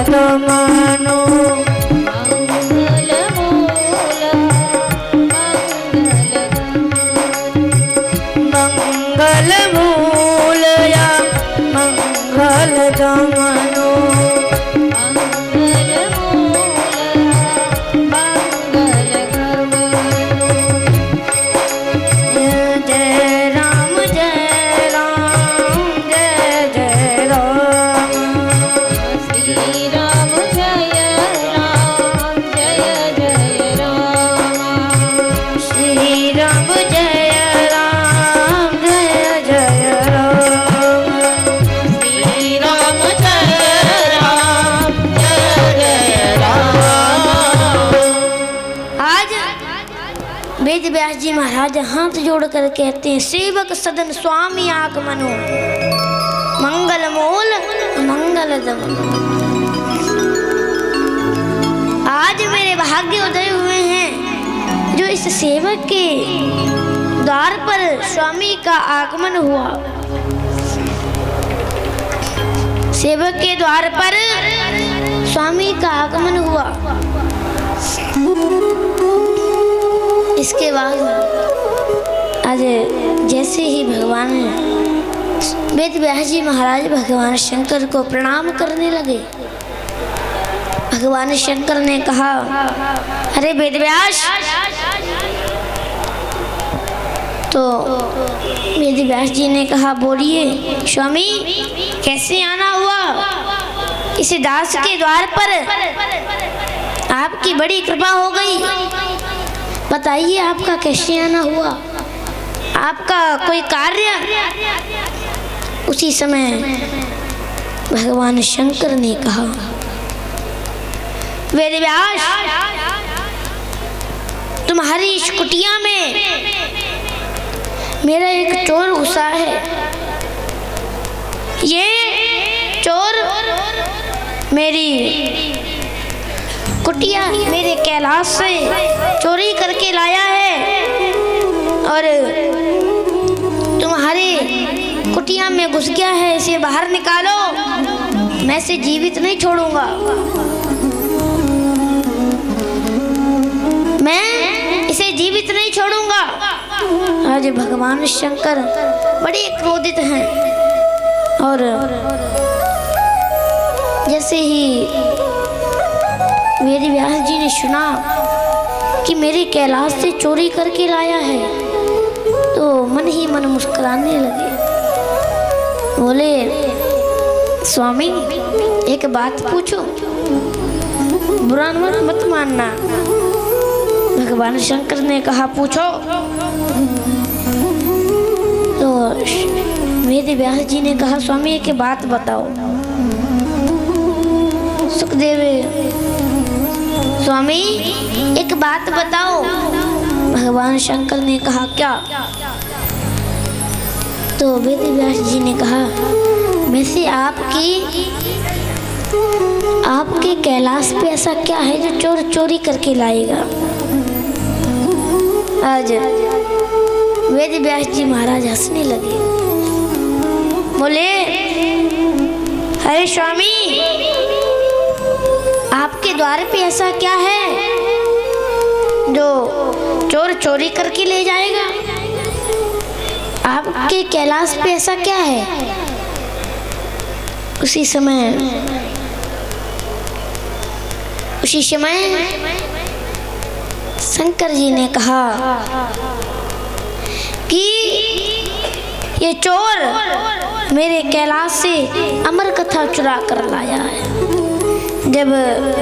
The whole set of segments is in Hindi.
दमनो मंगल मूलया मंगल दमनो वेद व्यास जी महाराज हाथ जोड़ कर कहते हैं, सेवक सदन स्वामी आगमनो मंगल मूल मंगल दम। आज मेरे भाग्य उदय हुए हैं जो इस सेवक के द्वार पर स्वामी का आगमन हुआ। सेवक के द्वार पर स्वामी का आगमन हुआ। इसके बाद आज जैसे ही भगवान वेद व्यास जी महाराज भगवान शंकर को प्रणाम करने लगे, भगवान शंकर ने कहा, अरे वेद व्यास। तो वेद व्यास जी ने कहा, बोलिए स्वामी, कैसे आना हुआ? इस दास के द्वार पर आपकी बड़ी कृपा हो गई, बताइए आपका कैसे आना हुआ, आपका कोई कार्य? उसी समय भगवान शंकर ने कहा, वेद व्यास, तुम्हारी इस कुटिया में मेरा एक चोर घुसा है। ये चोर मेरी कुटिया मेरे कैलाश से चोरी करके लाया है और तुम्हारे कुटिया में घुस गया है। इसे बाहर निकालो, मैं इसे जीवित नहीं छोड़ूंगा। मैं इसे जीवित नहीं छोड़ूंगा। आज भगवान शंकर बड़े क्रोधित हैं और जैसे ही वेद व्यास जी ने सुना कि मेरे कैलाश से चोरी करके लाया है, तो मन ही मन मुस्कुराने लगे। बोले, स्वामी एक बात पूछो, बुरा मत मानना। भगवान शंकर ने कहा, पूछो। तो वेद व्यास जी ने कहा, स्वामी एक बात बताओ। सुखदेव, स्वामी एक बात बताओ। भगवान शंकर ने कहा, क्या? तो वेद व्यास जी ने कहा, वैसे आपके कैलाश पे ऐसा क्या है जो चोर चोरी करके लाएगा? आज वेद व्यास जी महाराज हंसने लगे। बोले, अरे स्वामी, आपके द्वार पे ऐसा क्या है जो चोर चोरी करके ले जाएगा? आपके कैलाश पे ऐसा क्या है? उसी समय शंकर जी ने कहा कि ये चोर मेरे कैलाश से अमर कथा चुरा कर लाया है। जब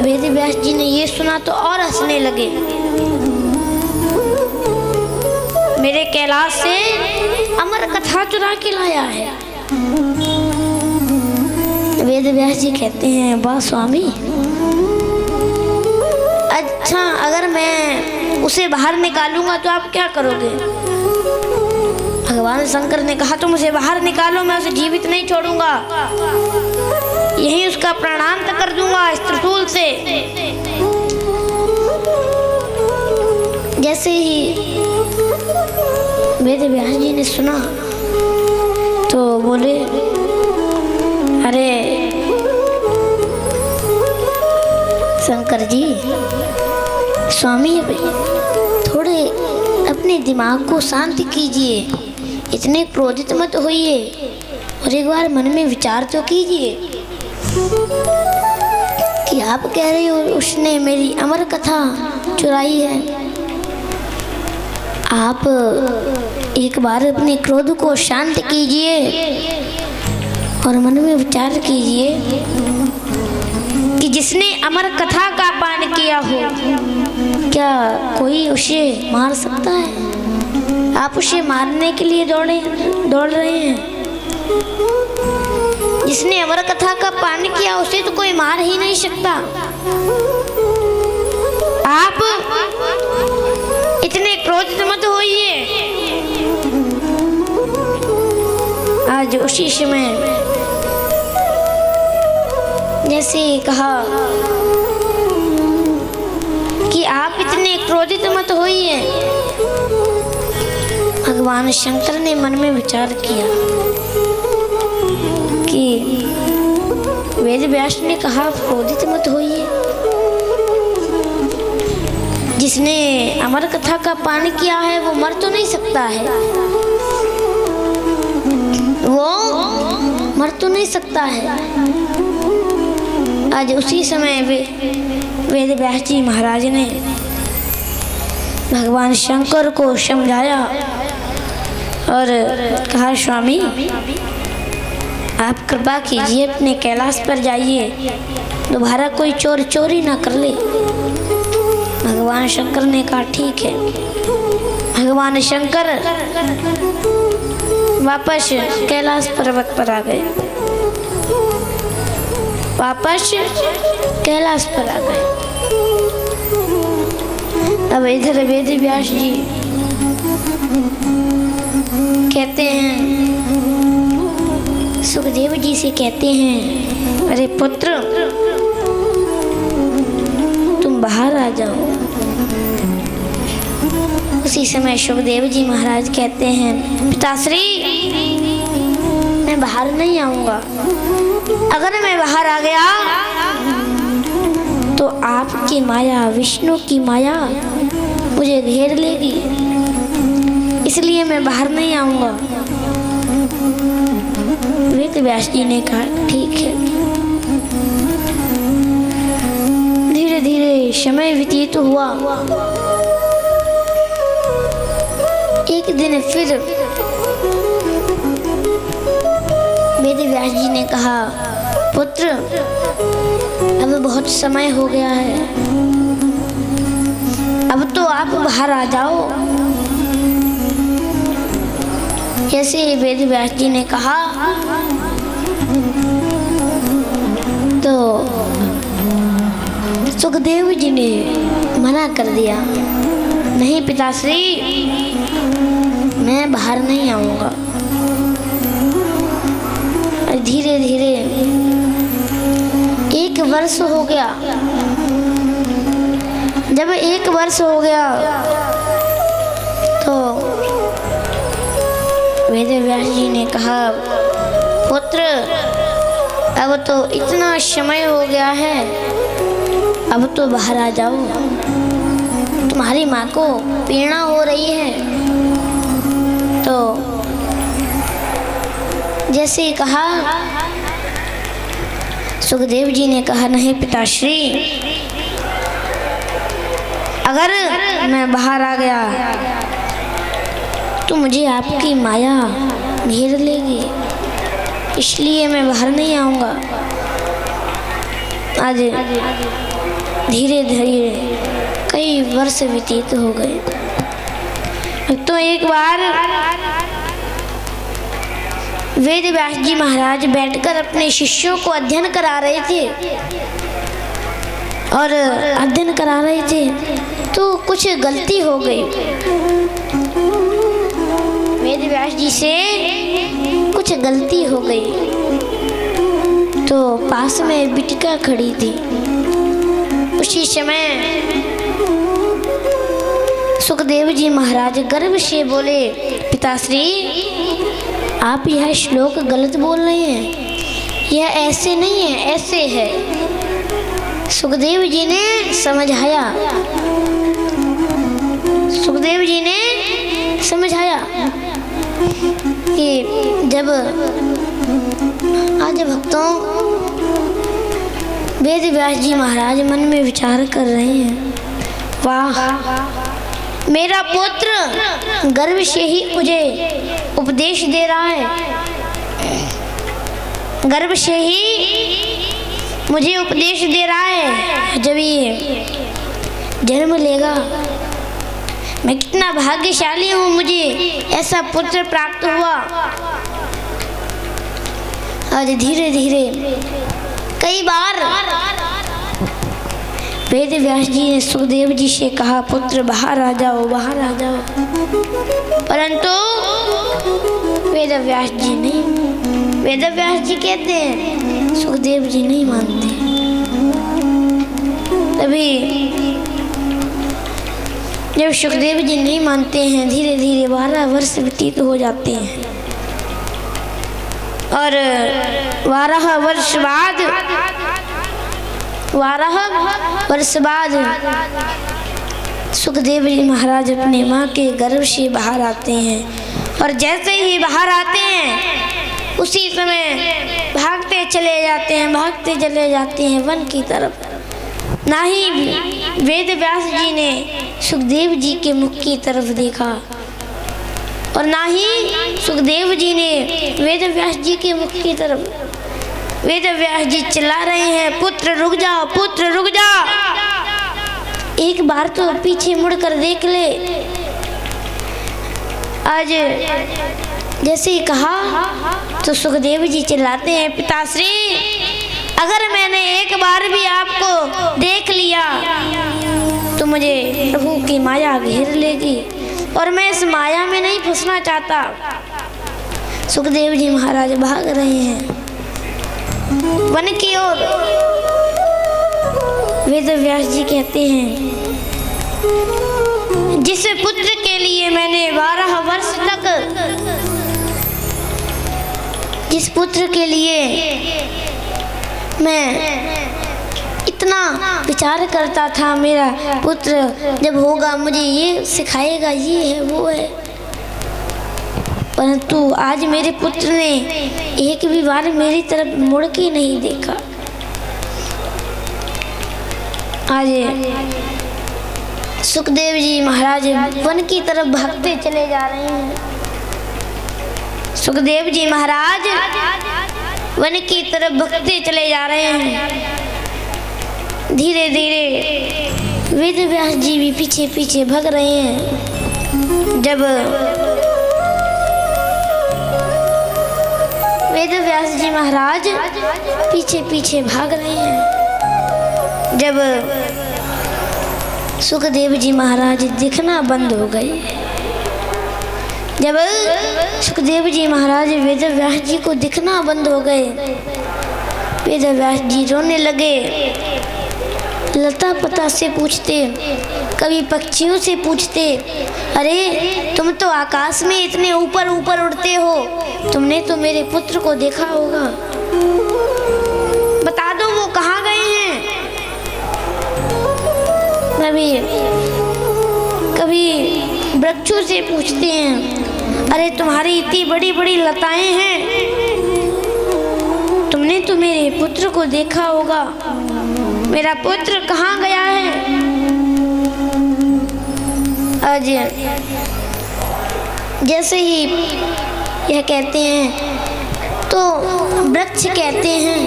वेद व्यास जी ने ये सुना तो और हंसने लगे। मेरे कैलाश से अमर कथा चुरा के लाया है। वेद व्यास जी कहते हैं, वाह स्वामी, अच्छा अगर मैं उसे बाहर निकालूंगा तो आप क्या करोगे? भगवान शंकर ने कहा, तुम उसे बाहर निकालो, मैं उसे जीवित नहीं छोड़ूंगा, यही उसका प्राणांत कर दूंगा इस त्रिशूल से। जैसे ही वेद व्यास जी ने सुना तो बोले, अरे शंकर जी, स्वामी थोड़े अपने दिमाग को शांत कीजिए, इतने क्रोधित मत होइए और एक बार मन में विचार तो कीजिए कि आप कह रहे हो उसने मेरी अमर कथा चुराई है। आप एक बार अपने क्रोध को शांत कीजिए और मन में विचार कीजिए कि जिसने अमर कथा का पान किया हो, क्या कोई उसे मार सकता है? आप उसे मारने के लिए दौड़ रहे हैं। जिसने अमर कथा का पान किया उसे तो कोई मार ही नहीं सकता। आप इतने क्रोधित मत होइए। आज उसी समय जैसे कहा कि आप इतने क्रोधित मत होइए, भगवान शंकर ने मन में विचार किया कि वेद व्यास ने कहा क्रोधित मत होइए, जिसने अमर कथा का पान किया है वो मर तो नहीं सकता है, वो मर तो नहीं सकता है। आज उसी समय वेद व्यास जी महाराज ने भगवान शंकर को समझाया और कहा, स्वामी आप कृपा कीजिए, अपने कैलाश पर जाइए, दोबारा कोई चोर चोरी ना कर ले। भगवान शंकर ने कहा ठीक है। भगवान शंकर वापस कैलाश पर्वत पर आ गए, वापस कैलाश पर आ गए। अब इधर वेद व्यास जी कहते हैं, सुखदेव जी से कहते हैं, अरे पुत्र तुम बाहर आ जाओ। उसी समय सुखदेव जी महाराज कहते हैं, पिताश्री मैं बाहर नहीं आऊंगा। अगर मैं बाहर आ गया तो आपकी माया, विष्णु की माया मुझे घेर लेगी, इसलिए मैं बाहर नहीं आऊंगा। वेद व्यास जी ने कहा ठीक है। धीरे धीरे समय व्यतीत हुआ। एक दिन फिर वेद व्यास जी ने कहा, पुत्र अब बहुत समय हो गया है, अब तो आप बाहर आ जाओ। जैसे वेद व्यास जी ने कहा तो सुखदेव जी ने मना कर दिया, नहीं पिताश्री मैं बाहर नहीं आऊंगा। धीरे धीरे 1 वर्ष हो गया। जब 1 वर्ष हो गया तो वेद व्यास जी ने कहा, पुत्र अब तो इतना समय हो गया है, अब तो बाहर आ जाओ, तुम्हारी माँ को पीड़ा हो रही है। तो जैसे कहा, सुखदेव जी ने कहा, नहीं पिताश्री अगर मैं बाहर आ गया तो मुझे आपकी माया घेर लेगी, इसलिए मैं बाहर नहीं आऊँगा। आज धीरे धीरे कई वर्ष व्यतीत हो गए। तो एक बार वेद व्यास जी महाराज बैठकर अपने शिष्यों को अध्ययन करा रहे थे और अध्ययन करा रहे थे तो कुछ गलती हो गई। वेद व्यास जी से कुछ गलती हो गई तो पास में बिटिका खड़ी थी। उसी समय सुखदेव जी महाराज गर्व से बोले, पिताश्री आप यह श्लोक गलत बोल रहे हैं, यह ऐसे नहीं है, ऐसे है। सुखदेव जी ने समझाया, सुखदेव जी ने समझाया कि जब आज भक्तों वेद व्यास जी महाराज मन में विचार कर रहे हैं, वाह मेरा पुत्र गर्व से ही मुझे उपदेश दे रहा है, गर्व से ही मुझे उपदेश दे रहा है। जब ये जन्म लेगा मैं कितना भाग्यशाली हूँ, मुझे ऐसा पुत्र प्राप्त हुआ। आज धीरे धीरे कई बार वेद व्यास जी ने सुखदेव जी से कहा, पुत्र बाहर आ जाओ, बाहर आ जाओ, परंतु वेद व्यास जी नहीं, वेद व्यास जी कहते हैं, सुखदेव जी नहीं मानते। तभी जब सुखदेव जी नहीं मानते हैं, धीरे धीरे 12 वर्ष व्यतीत हो जाते हैं और 12 वर्ष बाद 12 वर्ष बाद सुखदेव जी महाराज अपने माँ के गर्भ से बाहर आते हैं और जैसे ही बाहर आते हैं उसी समय भागते चले जाते हैं, भागते चले जाते हैं वन की तरफ। ना ही वेद व्यास जी ने सुखदेव जी के मुख की तरफ देखा और ना ही सुखदेव जी ने वेद व्यास जी के मुख की तरफ। वेद व्यास जी चिल्ला रहे हैं, पुत्र रुक जाओ, पुत्र रुक जाओ, एक बार तो पीछे मुड़कर देख ले। आज जैसे ही कहा तो सुखदेव जी चिल्लाते हैं, पिताश्री अगर मैंने एक बार भी आपको देख लिया तो मुझे प्रभु की माया घेर लेगी और मैं इस माया में नहीं फंसना चाहता। सुखदेव जी महाराज भाग रहे हैं वन की ओर। वेद व्यास जी कहते हैं, जिस पुत्र के लिए मैंने 12 वर्ष तक, जिस पुत्र के लिए मैं इतना विचार करता था, मेरा पुत्र जब होगा मुझे ये सिखाएगा, ये है वो है, परंतु आज मेरे पुत्र ने एक भी बार मेरी तरफ मुड़ के नहीं देखा। आज सुखदेव जी महाराज वन की तरफ भागते चले जा रहे हैं। सुखदेव जी महाराज वन की तरफ भागते चले जा रहे हैं। धीरे धीरे वेद व्यास जी भी पीछे पीछे भाग रहे हैं। जब वेद व्यास जी महाराज पीछे पीछे भाग रहे हैं, जब सुखदेव जी महाराज दिखना बंद हो गए, जब सुखदेव जी महाराज वेद व्यास जी को दिखना बंद हो गए, वेद व्यास जी रोने लगे। लता पता से पूछते, कभी पक्षियों से पूछते, अरे तुम तो आकाश में इतने ऊपर ऊपर उड़ते हो, तुमने तो मेरे पुत्र को देखा होगा, बता दो वो कहाँ गए हैं। कभी वृक्षों से पूछते हैं, अरे तुम्हारी इतनी बड़ी बड़ी लताएं हैं, तुमने तो मेरे पुत्र को देखा होगा, मेरा पुत्र कहाँ गया है। आज जैसे ही यह कहते हैं तो वृक्ष कहते हैं,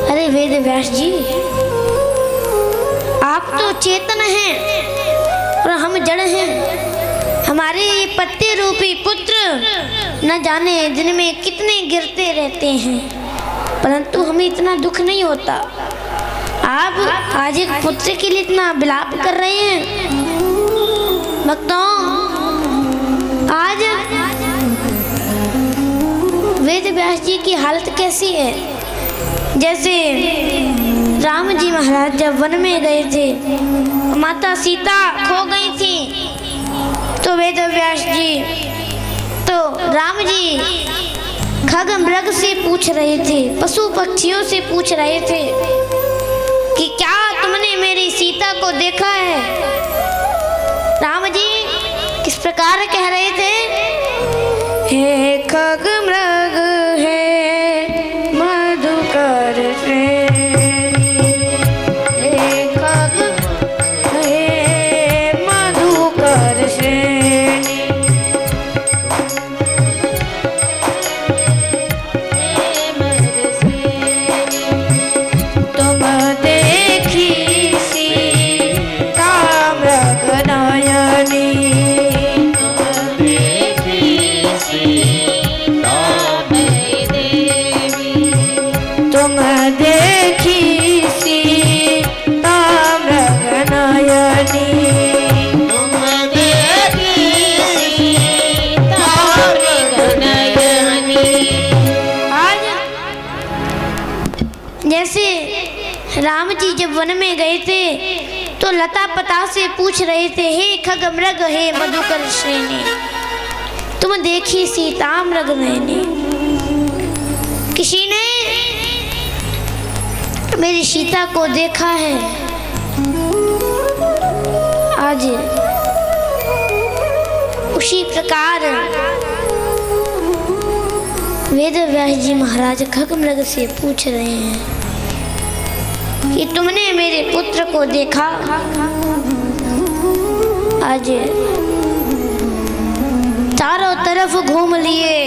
अरे वेद व्यास जी आप तो चेतन हैं और हम जड़ हैं, हमारे ये पत्ते रूपी पुत्र न जाने दिन में कितने गिरते रहते हैं, परंतु हमें इतना दुख नहीं होता। आप आज एक पुत्र के लिए इतना विलाप कर रहे हैं। भक्तों, आज वेद व्यास जी की हालत कैसी है। जैसे राम जी महाराज जब वन में गए थे, माता सीता खो गई थी, तो वेद व्यास जी, तो राम जी खग मृग से पूछ रहे थे, पशु पक्षियों से पूछ रहे थे, को देखा है। राम जी किस प्रकार कह रहे थे, हे खग मृग हे मधुकर श्रेणी, हे खग हे मधुकर श्रेणी, तुम देखी सीता मृग नयनी, तुम देखी सीता मृग नयनी, तुम देखी सीता मृग नयनी। आज जैसे राम जी जब वन में गए थे तो लता पता से पूछ रहे थे, हे खग मृग हे मधुकर श्रेणी, तुम देखी सीता मृग नयनी। किसी ने मेरी सीता को देखा है। आज उसी प्रकार वेद व्यास जी महाराज खग मृग से पूछ रहे हैं कि तुमने मेरे पुत्र को देखा। आज चारों तरफ घूम लिए,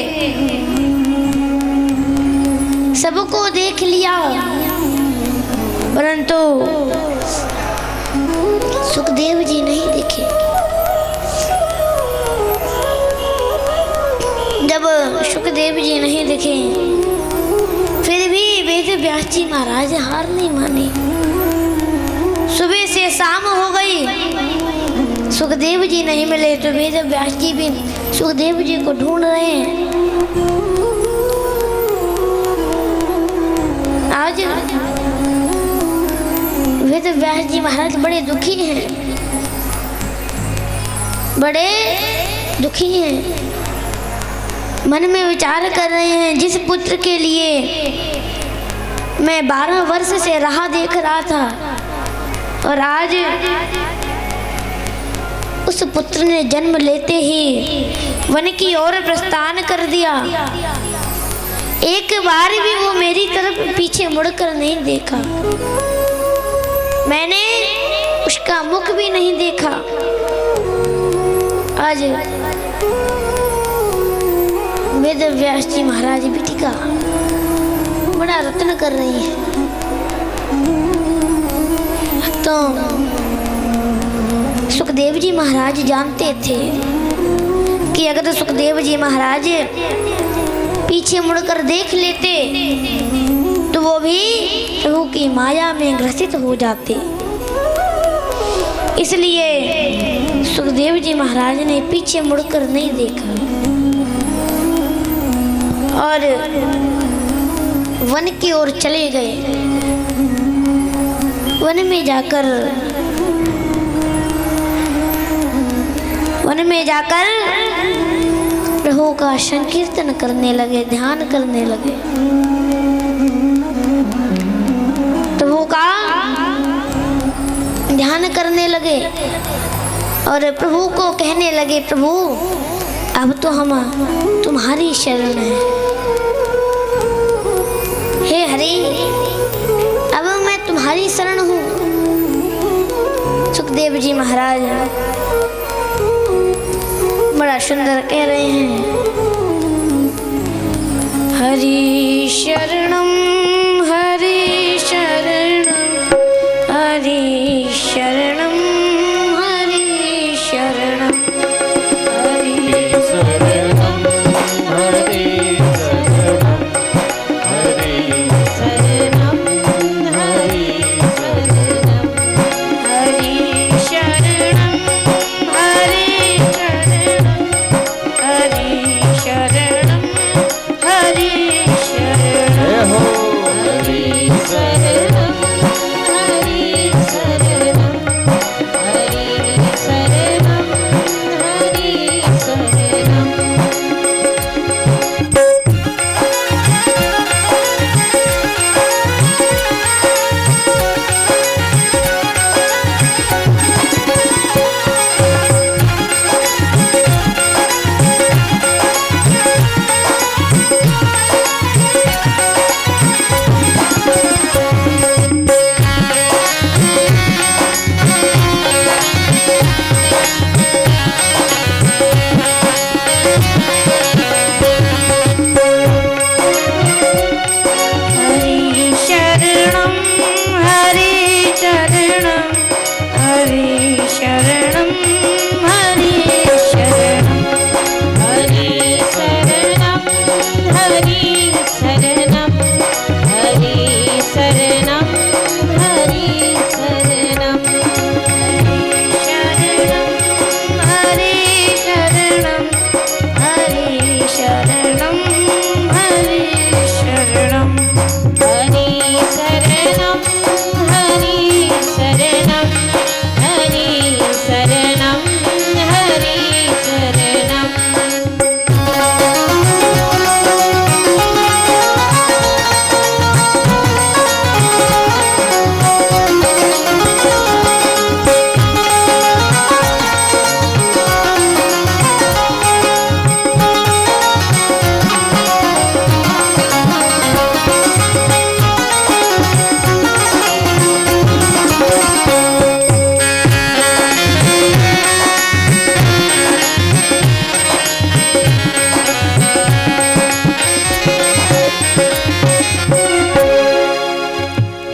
सबको देख लिया, परंतु सुखदेव जी नहीं दिखे। जब सुखदेव जी नहीं दिखे फिर भी वेद व्यास जी महाराज हार नहीं माने। सुबह से शाम हो गई, सुखदेव जी नहीं मिले तो वेद व्यास जी भी सुखदेव जी को ढूंढ रहे हैं। आज वेद व्यास जी महाराज बड़े दुखी हैं, बड़े दुखी हैं। मन में विचार कर रहे हैं, जिस पुत्र के लिए मैं 12 वर्ष से राह देख रहा था और आज उस पुत्र ने जन्म लेते ही वन की ओर प्रस्थान कर दिया। एक बार भी वो मेरी तरफ पीछे मुड़कर नहीं देखा, मैंने उसका मुख भी नहीं देखा। आज वेद व्यास जी महाराज बेटी का बड़ा रत्न कर रही है। तो सुखदेव जी महाराज जानते थे कि अगर सुखदेव जी महाराज पीछे मुड़कर देख लेते तो वो भी प्रभु की माया में ग्रसित हो जाते। इसलिए सुखदेव जी महाराज ने पीछे मुड़कर नहीं देखा और वन की ओर चले गए। वन में जाकर प्रभु का संकीर्तन करने लगे, ध्यान करने लगे। प्रभु का ध्यान करने लगे और प्रभु को कहने लगे, प्रभु अब तो हम तुम्हारी शरण है। हे हरि, अब मैं तुम्हारी शरण हूँ। सुखदेव जी महाराज बड़ा सुंदर कह रहे हैं, हरि शरणम हरि शरणम हरि शरणम हरि शरणम हरि शरणम हरि शरणम हरि शरणम हरि शरणम हरि शरणम हरि शरणम हरि शरणम। शरणं हरि शरणं हरि शरणं हरि शरणं हरि शरणं हरि शरणं हरि शरणं हरि शरणं हरि शरणं हरि शरणं हरि शरणं हरि शरणं हरि शरणं हरि शरणं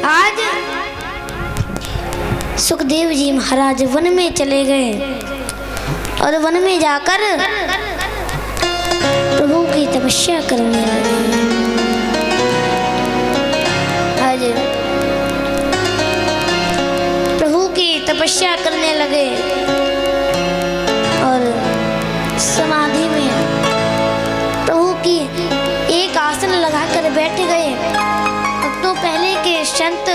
आज सुखदेव जी महाराज वन में चले गए और वन में जाकर प्रभु की तपस्या करने लगे। आज प्रभु की तपस्या करने लगे और समाधि में प्रभु की एक आसन लगाकर बैठ गए। तो पहले के संत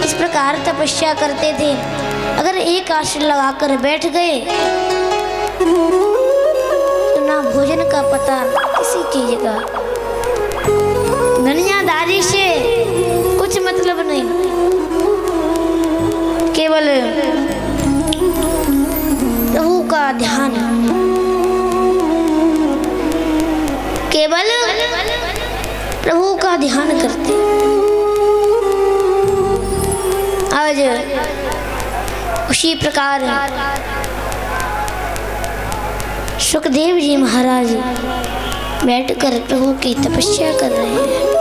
इस प्रकार तपस्या करते थे, अगर एक आसन लगाकर बैठ गए तो ना भोजन का पता किसी चीज का, दुनियादारी से कुछ मतलब नहीं, केवल प्रभु का ध्यान, केवल प्रभु का ध्यान करते। आज उसी प्रकार सुखदेव जी महाराज बैठकर प्रभु की तपस्या कर रहे हैं।